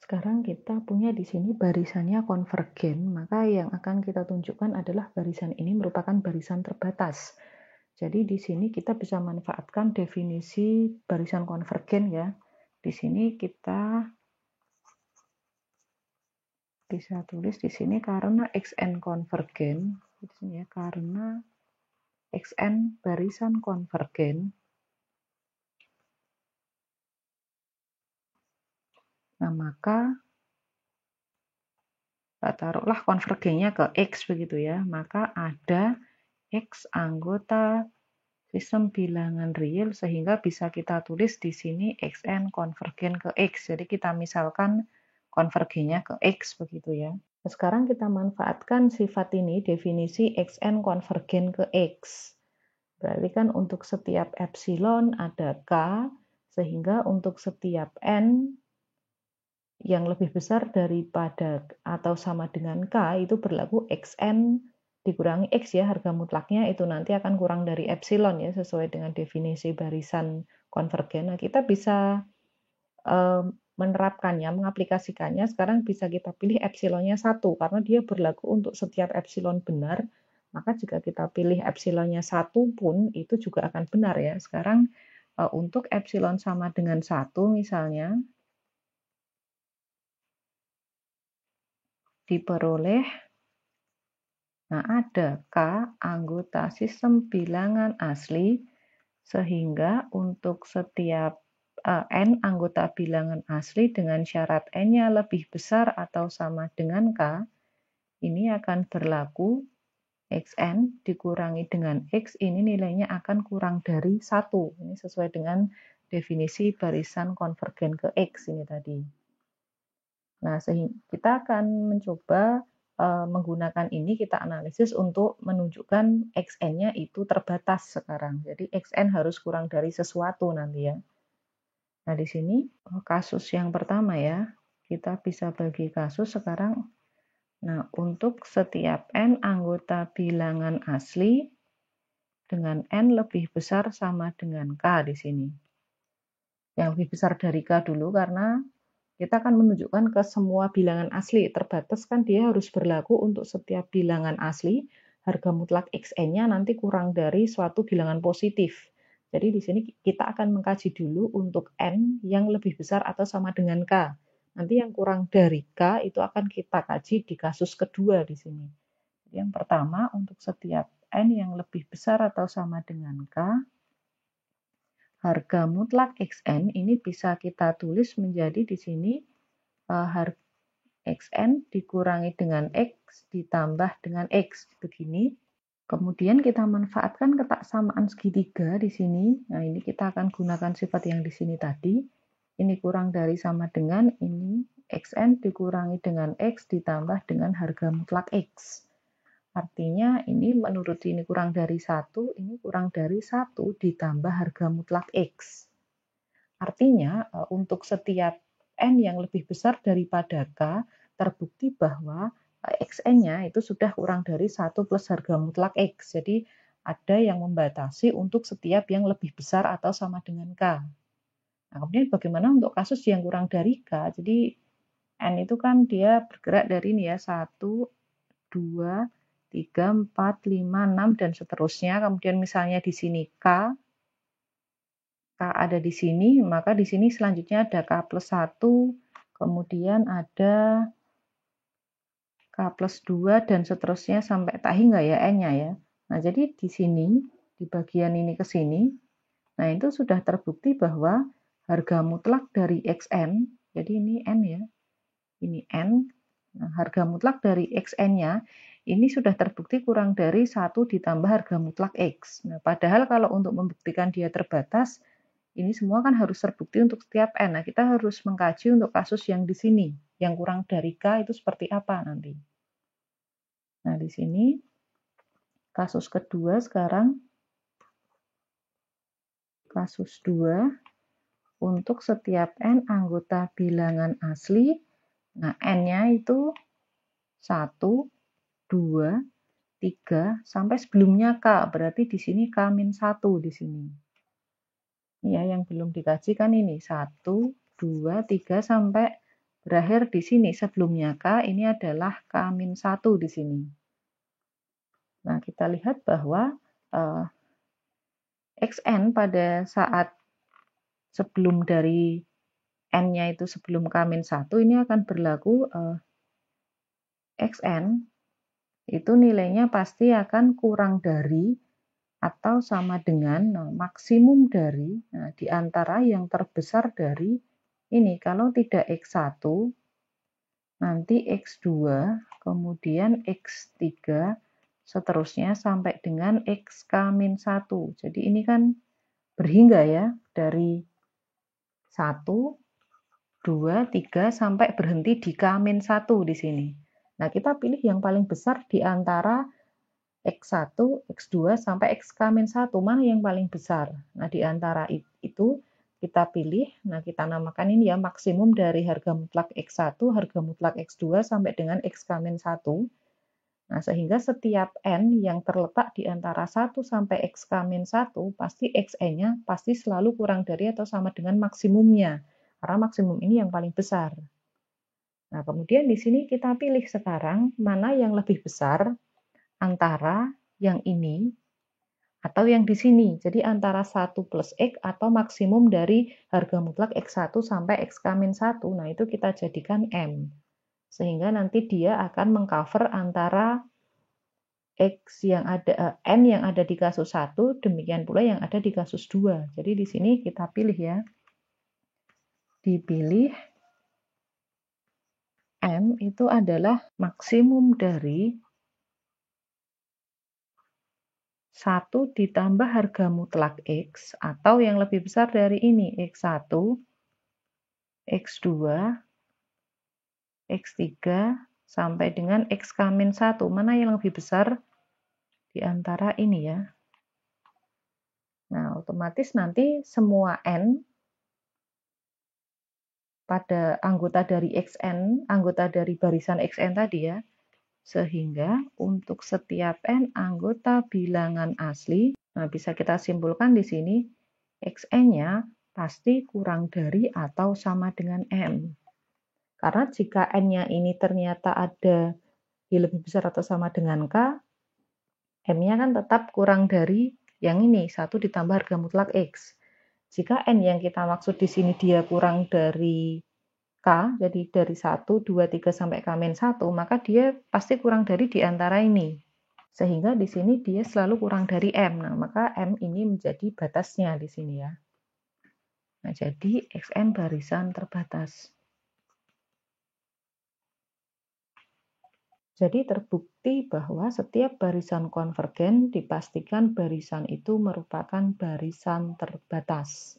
Sekarang kita punya di sini barisannya konvergen, maka yang akan kita tunjukkan adalah barisan ini merupakan barisan terbatas. Jadi di sini kita bisa manfaatkan definisi barisan konvergen ya. Di sini kita bisa tulis di sini karena xn konvergen, di sini ya, karena xn barisan konvergen. Nah, maka taruhlah konvergennya ke X begitu ya, maka ada X anggota sistem bilangan real sehingga bisa kita tulis di sini xn konvergen ke X. Jadi kita misalkan konvergennya ke X begitu ya. Nah, sekarang kita manfaatkan sifat ini, definisi xn konvergen ke X. Berarti kan untuk setiap epsilon ada K, sehingga untuk setiap N yang lebih besar daripada atau sama dengan K itu berlaku Xn dikurangi X ya, harga mutlaknya itu nanti akan kurang dari epsilon ya, sesuai dengan definisi barisan konvergen. Nah, kita bisa menerapkannya, mengaplikasikannya. Sekarang bisa kita pilih epsilonnya 1 karena dia berlaku untuk setiap epsilon benar, maka jika kita pilih epsilonnya 1 pun itu juga akan benar ya. Sekarang untuk epsilon sama dengan 1 misalnya diperoleh, nah ada K anggota sistem bilangan asli, sehingga untuk setiap N anggota bilangan asli dengan syarat N-nya lebih besar atau sama dengan K, ini akan berlaku Xn dikurangi dengan X, ini nilainya akan kurang dari 1. Ini sesuai dengan definisi barisan konvergen ke X ini tadi. Nah, kita akan mencoba menggunakan ini, kita analisis untuk menunjukkan Xn-nya itu terbatas sekarang. Jadi Xn harus kurang dari sesuatu nanti ya. Nah, di sini kasus yang pertama ya, kita bisa bagi kasus sekarang. Nah, untuk setiap N anggota bilangan asli dengan N lebih besar sama dengan K di sini. Yang lebih besar dari K dulu karena kita akan menunjukkan ke semua bilangan asli. Terbatas kan dia harus berlaku untuk setiap bilangan asli. Harga mutlak Xn-nya nanti kurang dari suatu bilangan positif. Jadi di sini kita akan mengkaji dulu untuk N yang lebih besar atau sama dengan K. Nanti yang kurang dari K itu akan kita kaji di kasus kedua di sini. Yang pertama untuk setiap N yang lebih besar atau sama dengan K, harga mutlak Xn ini bisa kita tulis menjadi di sini harga Xn dikurangi dengan X ditambah dengan X begini. Kemudian kita manfaatkan ketaksamaan segitiga di sini. Nah, ini kita akan gunakan sifat yang di sini tadi. Ini kurang dari sama dengan ini Xn dikurangi dengan X ditambah dengan harga mutlak X. Artinya ini menurut ini kurang dari 1, ini kurang dari 1 ditambah harga mutlak X. Artinya untuk setiap N yang lebih besar daripada K, terbukti bahwa Xn-nya itu sudah kurang dari 1 plus harga mutlak X. Jadi ada yang membatasi untuk setiap yang lebih besar atau sama dengan K. Nah, kemudian bagaimana untuk kasus yang kurang dari K? Jadi N itu kan dia bergerak dari ini ya, 1, 2, 3, 4, 5, 6, dan seterusnya. Kemudian misalnya di sini K ada di sini, maka di sini selanjutnya ada K plus 1, kemudian ada K plus 2, dan seterusnya sampai tak hingga ya N-nya ya. Nah, jadi di sini, di bagian ini ke sini, nah itu sudah terbukti bahwa harga mutlak dari Xn, jadi ini N ya, ini N, nah, harga mutlak dari Xn-nya ini sudah terbukti kurang dari 1 ditambah harga mutlak X. Nah, padahal kalau untuk membuktikan dia terbatas, ini semua kan harus terbukti untuk setiap N. Nah, kita harus mengkaji untuk kasus yang di sini, yang kurang dari K itu seperti apa nanti. Nah, di sini kasus kedua sekarang, kasus 2, untuk setiap N anggota bilangan asli, nah N-nya itu 1, 2, 3, sampai sebelumnya K, berarti di sini K-1 di sini. Ya, yang belum dikaji kan ini 1, 2, 3 sampai berakhir di sini. Sebelumnya K ini adalah K-1 di sini. Nah, kita lihat bahwa Xn pada saat sebelum dari N-nya itu sebelum K-1 ini akan berlaku Xn itu nilainya pasti akan kurang dari atau sama dengan maksimum dari di antara yang terbesar dari ini. Kalau tidak X1, nanti X2, kemudian X3, seterusnya sampai dengan XK-1. Jadi ini kan berhingga ya, dari 1, 2, 3, sampai berhenti di K-1 di sini. Nah, kita pilih yang paling besar di antara X1, X2, sampai XK-1. Mana yang paling besar? Nah, di antara itu kita pilih, nah kita namakan ini ya maksimum dari harga mutlak X1, harga mutlak X2 sampai dengan XK-1. Nah, sehingga setiap N yang terletak di antara 1 sampai XK-1 pasti Xn-nya pasti selalu kurang dari atau sama dengan maksimumnya. Karena maksimum ini yang paling besar. Nah, kemudian di sini kita pilih sekarang mana yang lebih besar antara yang ini atau yang di sini. Jadi antara 1 plus X atau maksimum dari harga mutlak X1 sampai XK-1. Nah, itu kita jadikan M. Sehingga nanti dia akan mengcover antara X yang ada, N yang ada di kasus 1, demikian pula yang ada di kasus 2. Jadi di sini kita pilih ya. Dipilih M itu adalah maksimum dari 1 ditambah harga mutlak X, atau yang lebih besar dari ini, X1, X2, X3, sampai dengan XK-1. Mana yang lebih besar di antara ini ya? Nah, otomatis nanti semua N pada anggota dari Xn, anggota dari barisan Xn tadi ya, sehingga untuk setiap N anggota bilangan asli, nah bisa kita simpulkan di sini, Xn-nya pasti kurang dari atau sama dengan M. Karena jika N-nya ini ternyata ada lebih besar atau sama dengan K, M-nya kan tetap kurang dari yang ini, 1 ditambah harga mutlak X. Jika N yang kita maksud di sini dia kurang dari K, jadi dari 1, 2, 3 sampai K-1, maka dia pasti kurang dari di antara ini. Sehingga di sini dia selalu kurang dari M. Nah, maka M ini menjadi batasnya di sini ya. Nah, jadi Xn barisan terbatas. Jadi terbukti bahwa setiap barisan konvergen dipastikan barisan itu merupakan barisan terbatas.